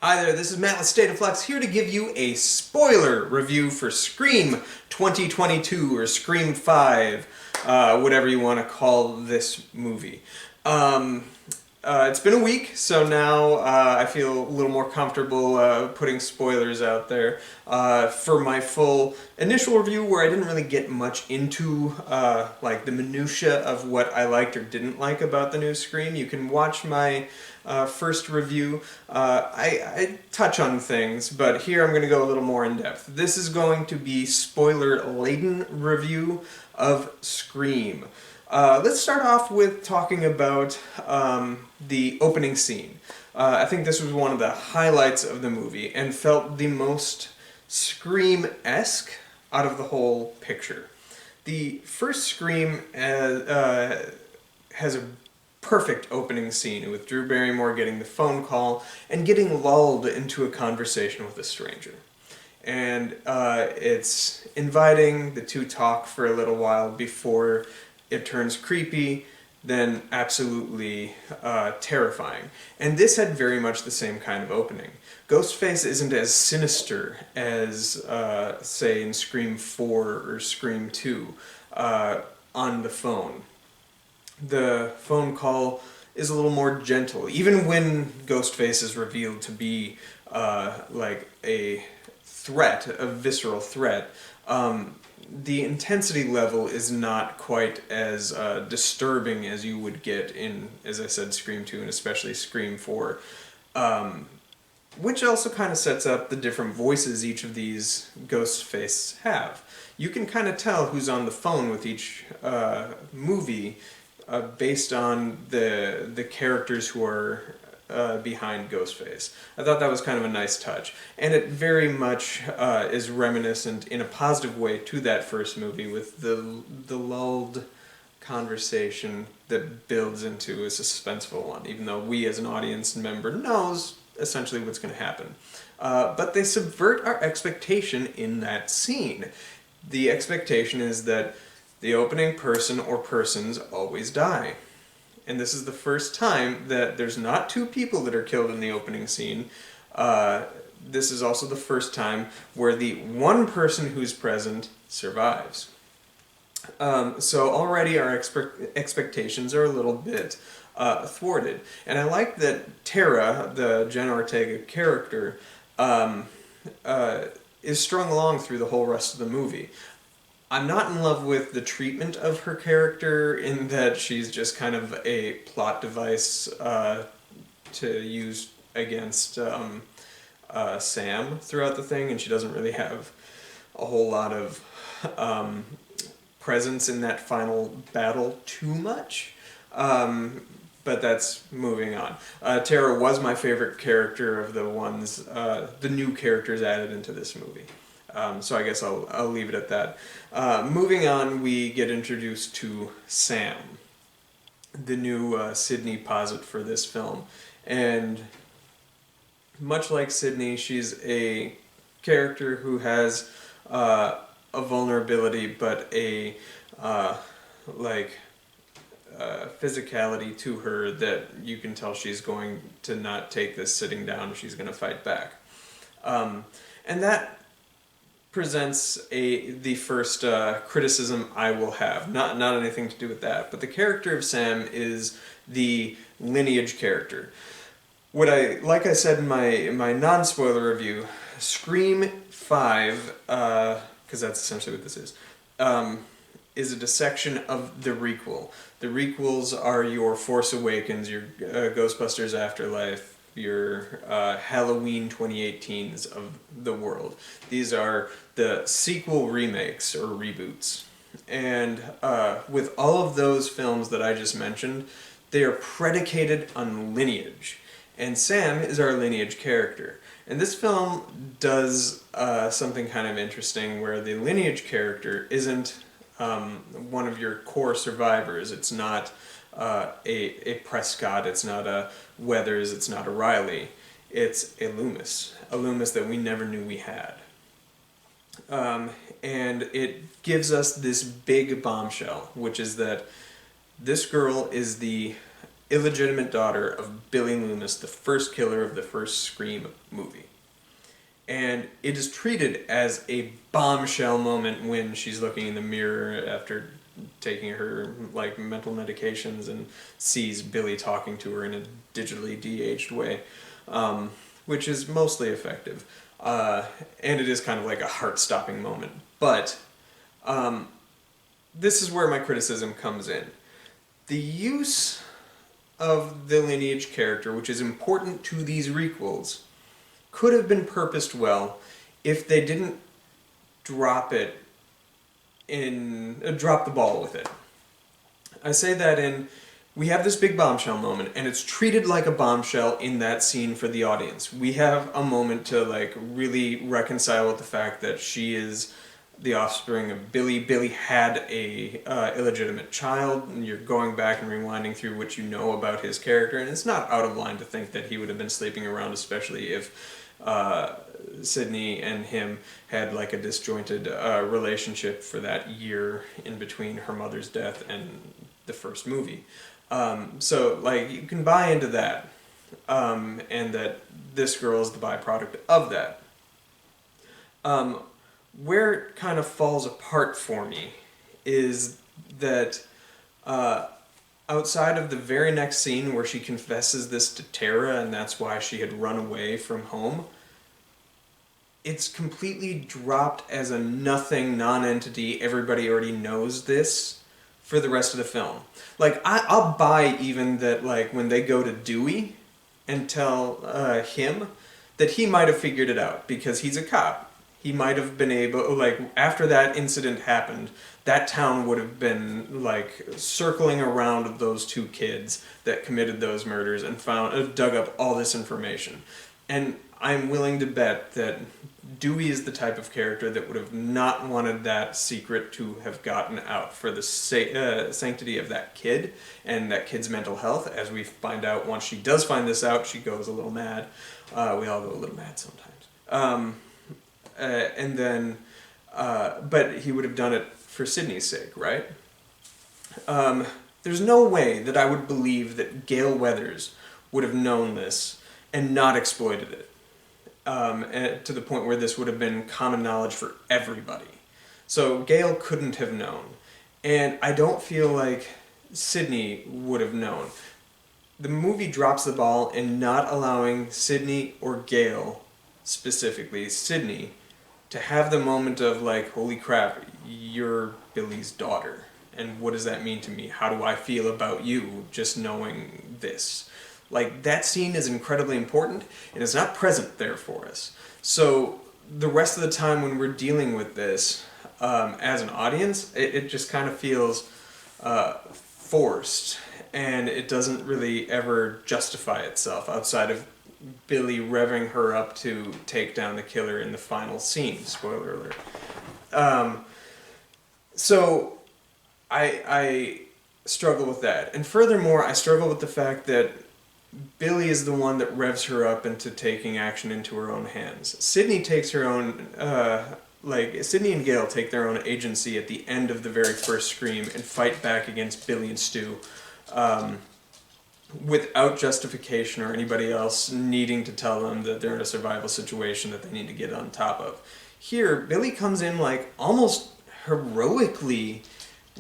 Hi there, this is Matt with State of Flux here to give you a spoiler review for Scream 2022 or Scream 5, whatever you want to call this movie. Um, it's been a week, so now I feel a little more comfortable putting spoilers out there. For my full initial review, where I didn't really get much into like the minutia of what I liked or didn't like about the new Scream, you can watch my first review. I touch on things, but here I'm going to go a little more in depth. This is going to be spoiler-laden review of Scream. Let's start off with talking about the opening scene. I think this was one of the highlights of the movie and felt the most Scream-esque out of the whole picture. The first Scream has a perfect opening scene with Drew Barrymore getting the phone call and getting lulled into a conversation with a stranger. And it's inviting, the two talk for a little while before it turns creepy, then absolutely terrifying. And this had very much the same kind of opening. Ghostface isn't as sinister as, say, in Scream 4 or Scream 2 on the phone. The phone call is a little more gentle, even when Ghostface is revealed to be like a threat, a visceral threat. The intensity level is not quite as disturbing as you would get in, as I said, Scream 2 and especially Scream 4, which also kind of sets up the different voices each of these Ghostfaces have. You can kind of tell who's on the phone with each movie based on the characters who are behind Ghostface. I thought that was kind of a nice touch. And it very much is reminiscent in a positive way to that first movie with the lulled conversation that builds into a suspenseful one, even though we as an audience member knows essentially what's going to happen. But they subvert our expectation in that scene. The expectation is that the opening person or persons always die. And this is the first time that there's not two people that are killed in the opening scene. This is also the first time where the one person who's present survives. So already our expectations are a little bit thwarted. And I like that Tara, the Jenna Ortega character, is strung along through the whole rest of the movie. I'm not in love with the treatment of her character in that she's just kind of a plot device to use against Sam throughout the thing, and she doesn't really have a whole lot of presence in that final battle too much. But that's moving on. Tara was my favorite character of the ones, the new characters added into this movie. So I guess I'll leave it at that. Moving on, we get introduced to Sam, the new Sydney posit for this film. And much like Sydney, she's a character who has a vulnerability, but a physicality to her that you can tell she's going to not take this sitting down, she's going to fight back. And that presents the first criticism I will have. Not anything to do with that, but the character of Sam is the lineage character. Like I said in my non-spoiler review, Scream 5, because that's essentially what this is a dissection of the requel. The requels are your Force Awakens, your Ghostbusters Afterlife, your Halloween 2018s of the world. These are the sequel remakes or reboots. And with all of those films that I just mentioned, they are predicated on lineage. And Sam is our lineage character. And this film does something kind of interesting where the lineage character isn't one of your core survivors. It's not a Prescott, it's not a Weathers, it's not a Riley. It's a Loomis that we never knew we had. And it gives us this big bombshell, which is that this girl is illegitimate daughter of Billy Loomis, the first killer of the first Scream movie. And it is treated as a bombshell moment when she's looking in the mirror after taking her like mental medications and sees Billy talking to her in a digitally de-aged way, which is mostly effective. And it is kind of like a heart-stopping moment. But this is where my criticism comes in. The use of the lineage character, which is important to these requels, could have been purposed well if they didn't drop the ball with it. I say that we have this big bombshell moment, and it's treated like a bombshell in that scene for the audience. We have a moment to like really reconcile with the fact that she is the offspring of Billy. Billy had a illegitimate child, and you're going back and rewinding through what you know about his character, and it's not out of line to think that he would have been sleeping around, especially if Sydney and him had like a disjointed relationship for that year in between her mother's death and the first movie. So like you can buy into that, and that this girl is the byproduct of that. Where it kind of falls apart for me is that outside of the very next scene where she confesses this to Tara and that's why she had run away from home, it's completely dropped as a nothing non-entity. Everybody already knows this for the rest of the film. Like, I'll buy even that, like, when they go to Dewey and tell him that he might have figured it out because he's a cop. He might have been able, like, after that incident happened, that town would have been, like, circling around those two kids that committed those murders and dug up all this information. And I'm willing to bet that Dewey is the type of character that would have not wanted that secret to have gotten out for the sanctity of that kid and that kid's mental health. As we find out, once she does find this out, she goes a little mad. We all go a little mad sometimes. And then, but he would have done it for Sydney's sake, right? There's no way that I would believe that Gale Weathers would have known this and not exploited it, to the point where this would have been common knowledge for everybody. So Gale couldn't have known. And I don't feel like Sydney would have known. The movie drops the ball in not allowing Sydney or Gale, specifically Sydney, to have the moment of like, holy crap, you're Billy's daughter. And what does that mean to me? How do I feel about you just knowing this? Like, that scene is incredibly important, and it's not present there for us. So the rest of the time when we're dealing with this, as an audience, it just kind of feels forced, and it doesn't really ever justify itself outside of Billy revving her up to take down the killer in the final scene. Spoiler alert. So I struggle with that. And furthermore, I struggle with the fact that Billy is the one that revs her up into taking action into her own hands. Sydney takes her own, Sydney and Gale take their own agency at the end of the very first Scream and fight back against Billy and Stu, without justification or anybody else needing to tell them that they're in a survival situation that they need to get on top of. Here, Billy comes in like almost heroically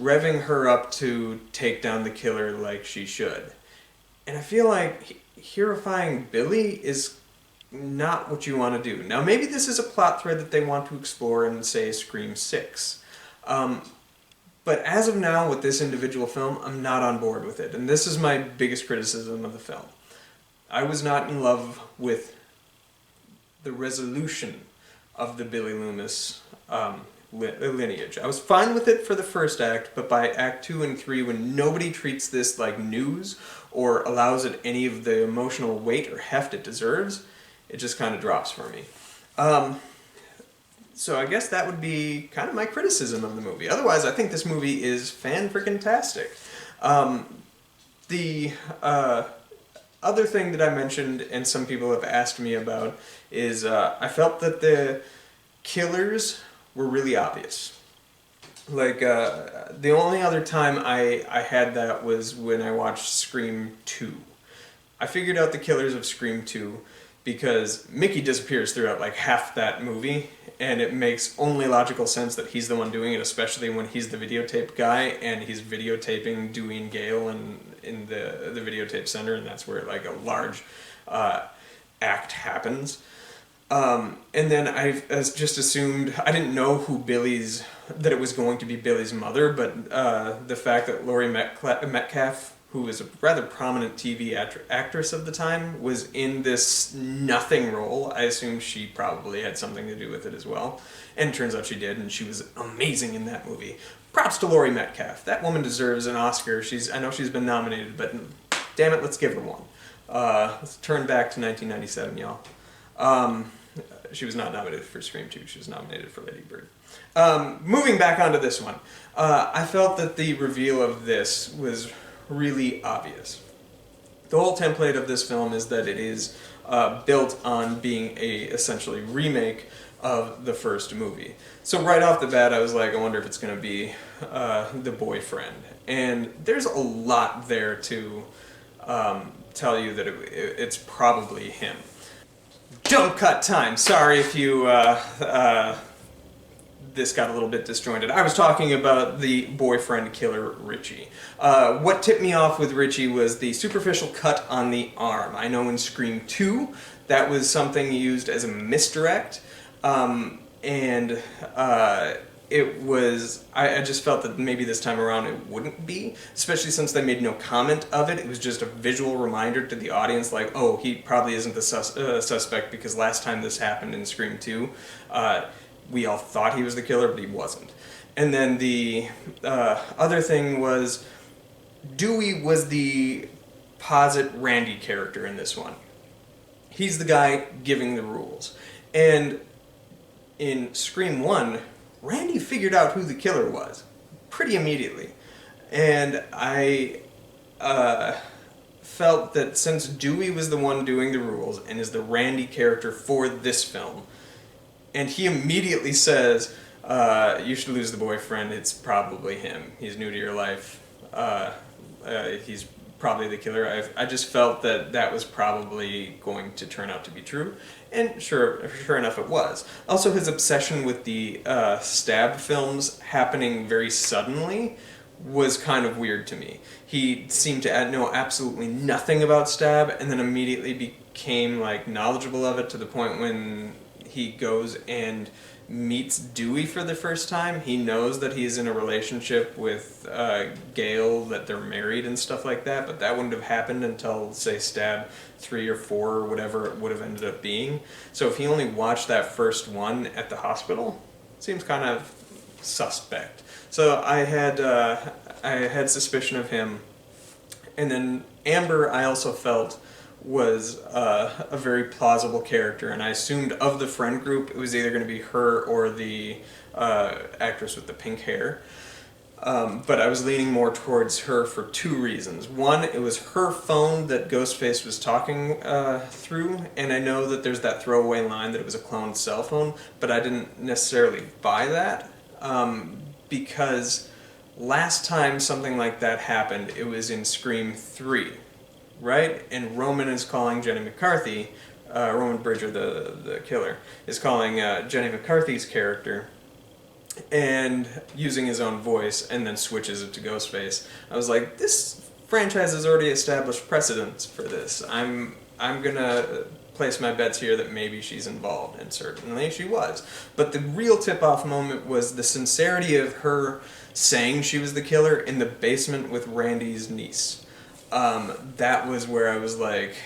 revving her up to take down the killer like she should. And I feel like heroifying Billy is not what you want to do. Now, maybe this is a plot thread that they want to explore in, say, Scream 6. But as of now, with this individual film, I'm not on board with it. And this is my biggest criticism of the film. I was not in love with the resolution of the Billy Loomis lineage. I was fine with it for the first act, but by Act 2 and 3, when nobody treats this like news or allows it any of the emotional weight or heft it deserves, it just kind of drops for me. So I guess that would be kind of my criticism of the movie. Otherwise, I think this movie is fan-freaking-tastic. The other thing that I mentioned, and some people have asked me about, is I felt that the killers were really obvious. Like, the only other time I had that was when I watched Scream 2. I figured out the killers of Scream 2 because Mickey disappears throughout like half that movie, and it makes only logical sense that he's the one doing it, especially when he's the videotape guy and he's videotaping Dewey and Gale in the videotape center, and that's where like a large act happens. And then just assumed, I didn't know that it was going to be Billy's mother, but the fact that Laurie Metcalf, who was a rather prominent TV actress of the time, was in this nothing role, I assumed she probably had something to do with it as well. And it turns out she did, and she was amazing in that movie. Props to Laurie Metcalf. That woman deserves an Oscar. I know she's been nominated, but damn it, let's give her one. Let's turn back to 1997, y'all. She was not nominated for Scream 2. She was nominated for Lady Bird. Moving back onto this one. I felt that the reveal of this was really obvious. The whole template of this film is that it is built on being a essentially remake of the first movie. So right off the bat, I was like, I wonder if it's going to be the boyfriend. And there's a lot there to tell you that it's probably him. Jump cut time. Sorry if you this got a little bit disjointed. I was talking about the boyfriend killer, Richie. What tipped me off with Richie was the superficial cut on the arm. I know in Scream 2 that was something used as a misdirect, and it was, I just felt that maybe this time around it wouldn't be, especially since they made no comment of it. It was just a visual reminder to the audience, like, oh, he probably isn't the suspect because last time this happened in Scream 2, we all thought he was the killer, but he wasn't. And then the other thing was, Dewey was the posit Randy character in this one. He's the guy giving the rules. And in Scream 1, Randy figured out who the killer was pretty immediately. And I felt that since Dewey was the one doing the rules and is the Randy character for this film, and he immediately says, you should lose the boyfriend, it's probably him. He's new to your life. He's probably the killer. I just felt that that was probably going to turn out to be true. And sure enough it was. Also, his obsession with the Stab films happening very suddenly was kind of weird to me. He seemed to know absolutely nothing about Stab, and then immediately became like knowledgeable of it to the point when he goes and meets Dewey for the first time. He knows that he's in a relationship with Gale, that they're married and stuff like that, but that wouldn't have happened until, say, Stab 3 or 4 or whatever it would have ended up being. So if he only watched that first one at the hospital, it seems kind of suspect. So I had suspicion of him. And then Amber, I also felt, was a very plausible character, and I assumed of the friend group it was either going to be her or the actress with the pink hair. But I was leaning more towards her for 2 reasons. One, it was her phone that Ghostface was talking through, and I know that there's that throwaway line that it was a cloned cell phone, but I didn't necessarily buy that because last time something like that happened, it was in Scream 3. Right? And Roman is calling Jenny McCarthy, Roman Bridger, the killer, is calling Jenny McCarthy's character and using his own voice, and then switches it to Ghostface. I was like, this franchise has already established precedents for this. I'm gonna place my bets here that maybe she's involved, and certainly she was. But the real tip-off moment was the sincerity of her saying she was the killer in the basement with Randy's niece. That was where I was like,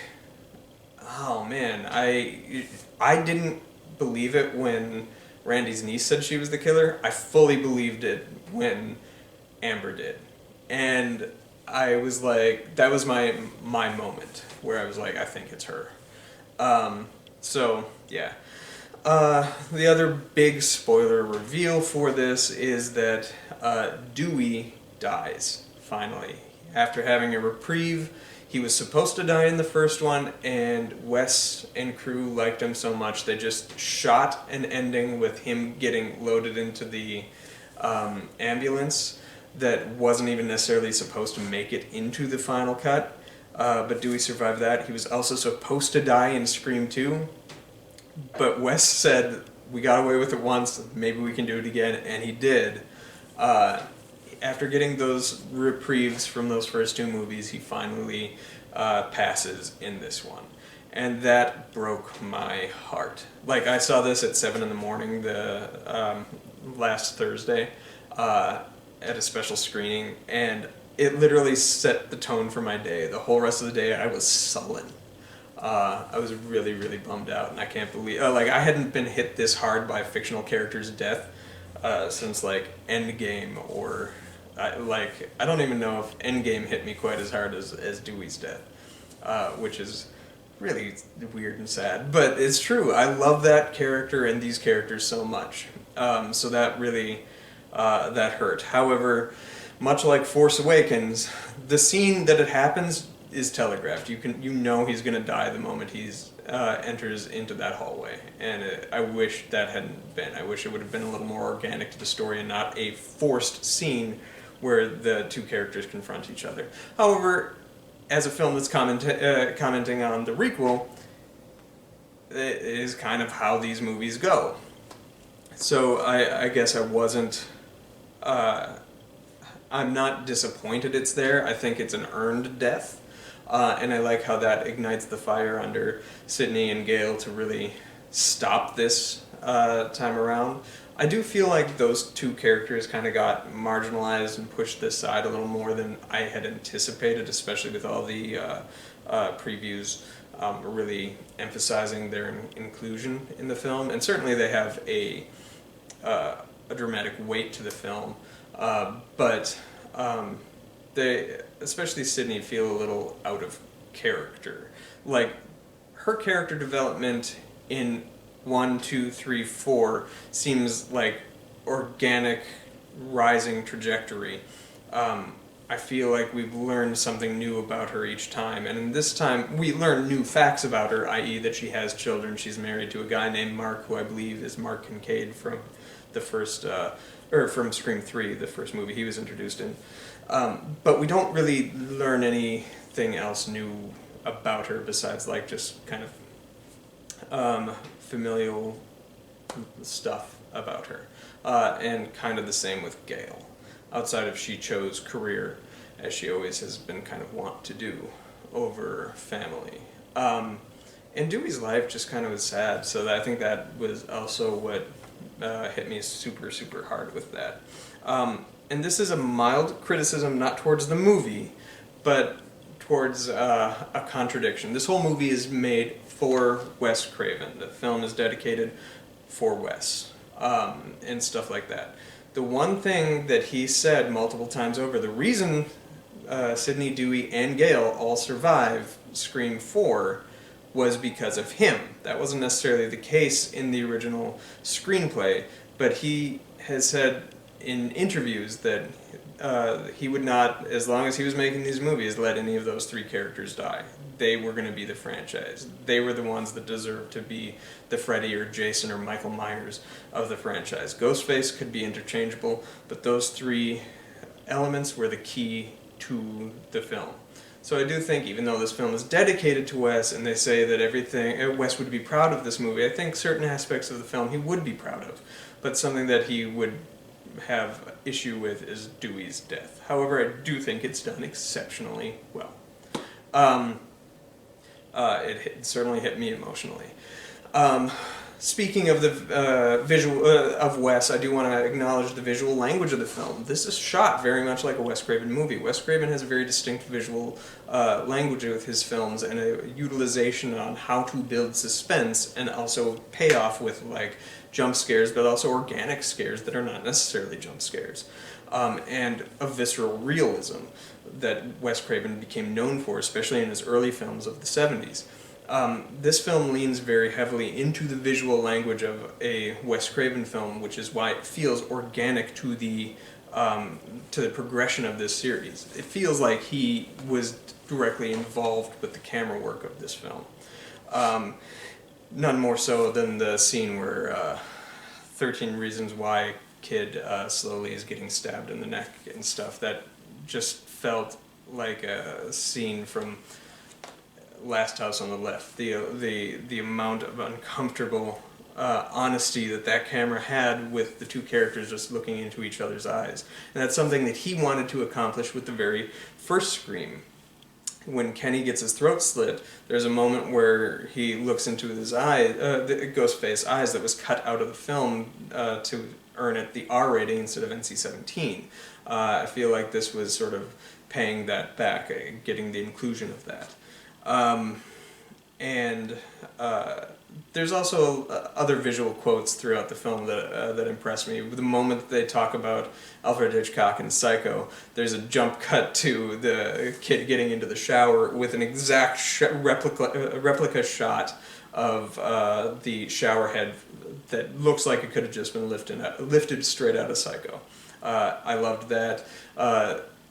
oh man, I didn't believe it when Randy's niece said she was the killer. I fully believed it when Amber did. And I was like, that was my moment where I was like, I think it's her. So, yeah. The other big spoiler reveal for this is that Dewey dies, finally. After having a reprieve, he was supposed to die in the first one, and Wes and crew liked him so much they just shot an ending with him getting loaded into the ambulance that wasn't even necessarily supposed to make it into the final cut, but Dewey survived that. He was also supposed to die in Scream 2, but Wes said, we got away with it once, maybe we can do it again, and he did. After getting those reprieves from those first two movies, he finally passes in this one. And that broke my heart. Like, I saw this at 7 in the morning the last Thursday at a special screening, and it literally set the tone for my day. The whole rest of the day I was sullen. I was really, really bummed out, and I can't believe... like, I hadn't been hit this hard by a fictional character's death since, like, Endgame, or... I don't even know if Endgame hit me quite as hard as Dewey's death, which is really weird and sad. But it's true. I love that character and these characters so much. So that really... that hurt. However, much like Force Awakens, the scene that it happens is telegraphed. You know he's going to die the moment he's enters into that hallway, and I wish that hadn't been. I wish it would have been a little more organic to the story and not a forced scene where the two characters confront each other. However, as a film that's commenting on the requel, it is kind of how these movies go. So I guess I wasn't... I'm not disappointed it's there. I think it's an earned death. And I like how that ignites the fire under Sidney and Gale to really stop this time around. I do feel like those two characters kind of got marginalized and pushed this side a little more than I had anticipated, especially with all the previews really emphasizing their inclusion in the film. And certainly they have a dramatic weight to the film, but they, especially Sidney, feel a little out of character. Like, her character development in 1, 2, 3, 4 seems like organic rising trajectory. I feel like we've learned something new about her each time, and in this time we learn new facts about her, i.e. that she has children. She's married to a guy named Mark, who I believe is Mark Kincaid from the first, or from Scream 3, the first movie he was introduced in. But we don't really learn anything else new about her besides like just kind of familial stuff about her. And kind of the same with Gale, outside of she chose career, as she always has been kind of wont to do, over family. And Dewey's life just kind of was sad, so I think that was also what hit me super, super hard with that. And this is a mild criticism, not towards the movie, but towards a contradiction. This whole movie is made for Wes Craven. The film is dedicated for Wes, and stuff like that. The one thing that he said multiple times over, the reason Sidney, Dewey, and Gale all survive Scream 4 was because of him. That wasn't necessarily the case in the original screenplay, but he has said in interviews that he would not, as long as he was making these movies, let any of those three characters die. They were going to be the franchise. They were the ones that deserved to be the Freddy or Jason or Michael Myers of the franchise. Ghostface could be interchangeable, but those three elements were the key to the film. So I do think, even though this film is dedicated to Wes, and they say that everything, Wes would be proud of this movie, I think certain aspects of the film he would be proud of. But something that he would have issue with is Dewey's death. However, I do think it's done exceptionally well. It certainly hit me emotionally. Speaking of the visual of Wes, I do want to acknowledge the visual language of the film. This is shot very much like a Wes Craven movie. Wes Craven has a very distinct visual language with his films, and a utilization on how to build suspense and also payoff with like jump scares, but also organic scares that are not necessarily jump scares, and a visceral realism that Wes Craven became known for, especially in his early films of the 70s. This film leans very heavily into the visual language of a Wes Craven film, which is why it feels organic to the progression of this series. It feels like he was directly involved with the camera work of this film. None more so than the scene where 13 Reasons Why kid slowly is getting stabbed in the neck and stuff. That just felt like a scene from Last House on the Left. The amount of uncomfortable honesty that camera had with the two characters just looking into each other's eyes, and that's something that he wanted to accomplish with the very first Scream. When Kenny gets his throat slit, there's a moment where he looks into his eye, the Ghostface's eyes, that was cut out of the film to earn it the R rating instead of NC-17. I feel like this was sort of paying that back, getting the inclusion of that. There's also other visual quotes throughout the film that impress me. The moment that they talk about Alfred Hitchcock and Psycho, there's a jump cut to the kid getting into the shower with an exact replica shot of the shower head that looks like it could have just been lifted straight out of Psycho. I loved that.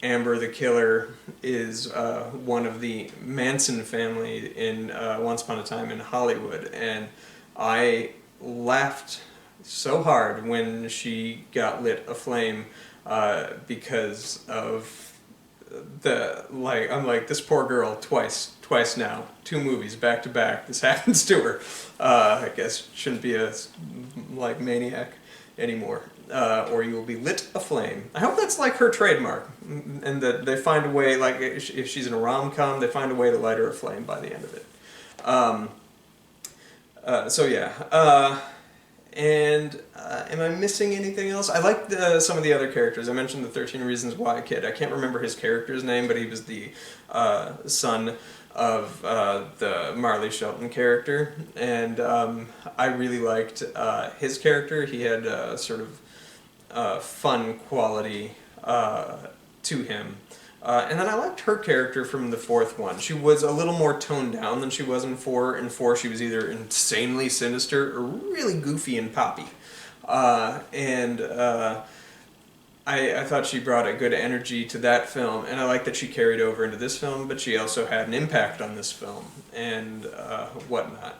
Amber the killer is one of the Manson family in Once Upon a Time in Hollywood, and I laughed so hard when she got lit aflame because of I'm like, this poor girl twice now, 2 movies back to back, this happens to her. I guess shouldn't be a maniac anymore. Or you will be lit aflame. I hope that's like her trademark, and that they find a way, like if she's in a rom-com, they find a way to light her aflame by the end of it. Am I missing anything else? I liked some of the other characters. I mentioned the 13 Reasons Why kid. I can't remember his character's name, but he was the son of the Marley Shelton character, and I really liked his character. He had sort of fun quality to him. And then I liked her character from the 4th one. She was a little more toned down than she was in 4. In 4, she was either insanely sinister or really goofy and poppy. I thought she brought a good energy to that film, and I like that she carried over into this film, but she also had an impact on this film and whatnot.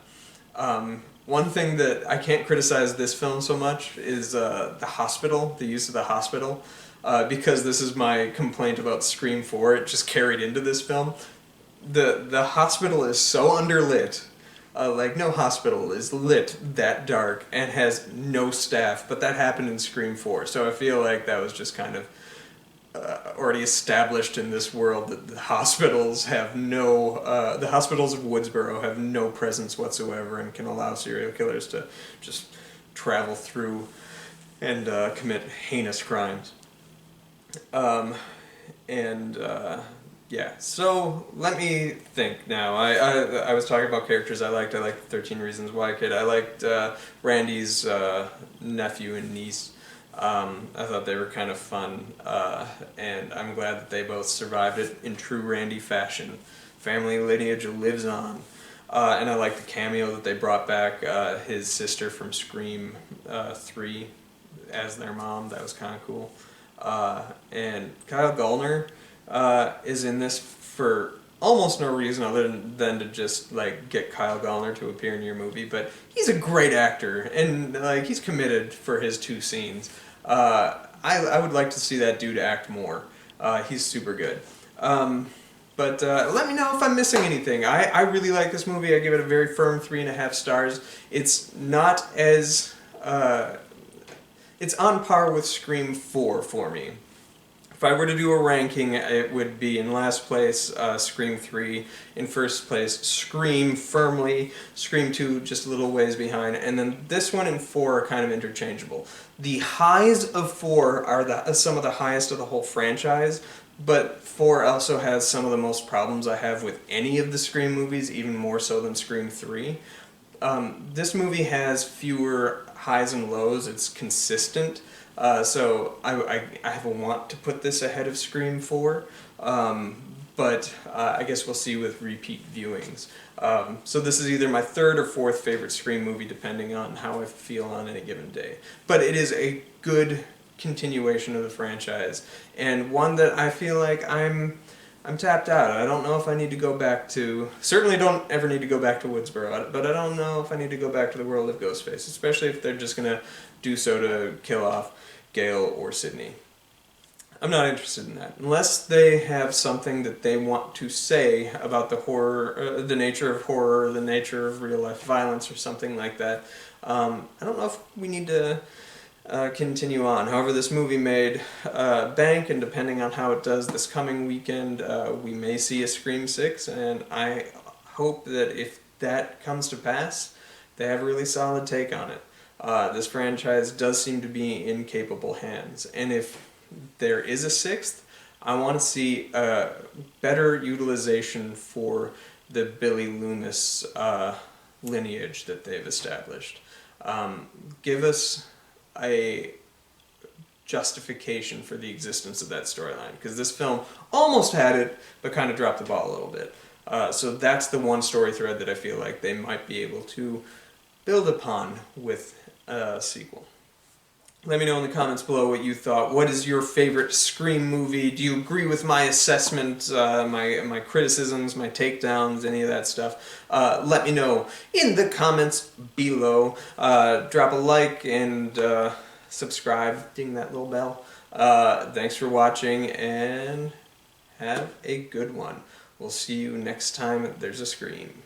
One thing that I can't criticize this film so much is the hospital, the use of the hospital, because this is my complaint about Scream 4. It just carried into this film. The hospital is so underlit. Like, no hospital is lit that dark and has no staff, but that happened in Scream 4, so I feel like that was just kind of already established in this world, that the hospitals have the hospitals of Woodsboro have no presence whatsoever and can allow serial killers to just travel through and commit heinous crimes. Yeah, so let me think now. I was talking about characters I liked. I liked the 13 Reasons Why kid. I liked Randy's nephew and niece. I thought they were kind of fun, and I'm glad that they both survived it in true Randy fashion. Family lineage lives on. And I liked the cameo that they brought back, his sister from Scream 3 as their mom. That was kind of cool. And Kyle Gallner is in this for almost no reason other than to just get Kyle Gallner to appear in your movie, but he's a great actor, and he's committed for his 2 scenes. I would like to see that dude act more. He's super good. But let me know if I'm missing anything. I really like this movie. I give it a very firm 3.5 stars. It's not as it's on par with Scream 4 for me. If I were to do a ranking, it would be in last place Scream 3, in first place Scream firmly, Scream 2 just a little ways behind, and then this one and 4 are kind of interchangeable. The highs of 4 are some of the highest of the whole franchise, but 4 also has some of the most problems I have with any of the Scream movies, even more so than Scream 3. This movie has fewer highs and lows. It's consistent. So I have a want to put this ahead of Scream 4, but I guess we'll see with repeat viewings. So this is either my 3rd or 4th favorite Scream movie, depending on how I feel on any given day. But it is a good continuation of the franchise, and one that I feel like I'm tapped out. I don't know if I need to go back to... Certainly don't ever need to go back to Woodsboro, but I don't know if I need to go back to the world of Ghostface, especially if they're just going to do so to kill off Gail or Sydney. I'm not interested in that. Unless they have something that they want to say about the horror, the nature of horror, the nature of real life violence, or something like that. I don't know if we need to continue on. However, this movie made bank, and depending on how it does this coming weekend, we may see a Scream 6, and I hope that if that comes to pass, they have a really solid take on it. This franchise does seem to be in capable hands, and if there is a sixth, I want to see better utilization for the Billy Loomis lineage that they've established. Give us a justification for the existence of that storyline, because this film almost had it, but kind of dropped the ball a little bit. So that's the one story thread that I feel like they might be able to build upon with a sequel. Let me know in the comments below what you thought. What is your favorite Scream movie? Do you agree with my assessment, my criticisms, my takedowns, any of that stuff? Let me know in the comments below. Drop a like and subscribe. Ding that little bell. Thanks for watching, and have a good one. We'll see you next time there's a Scream.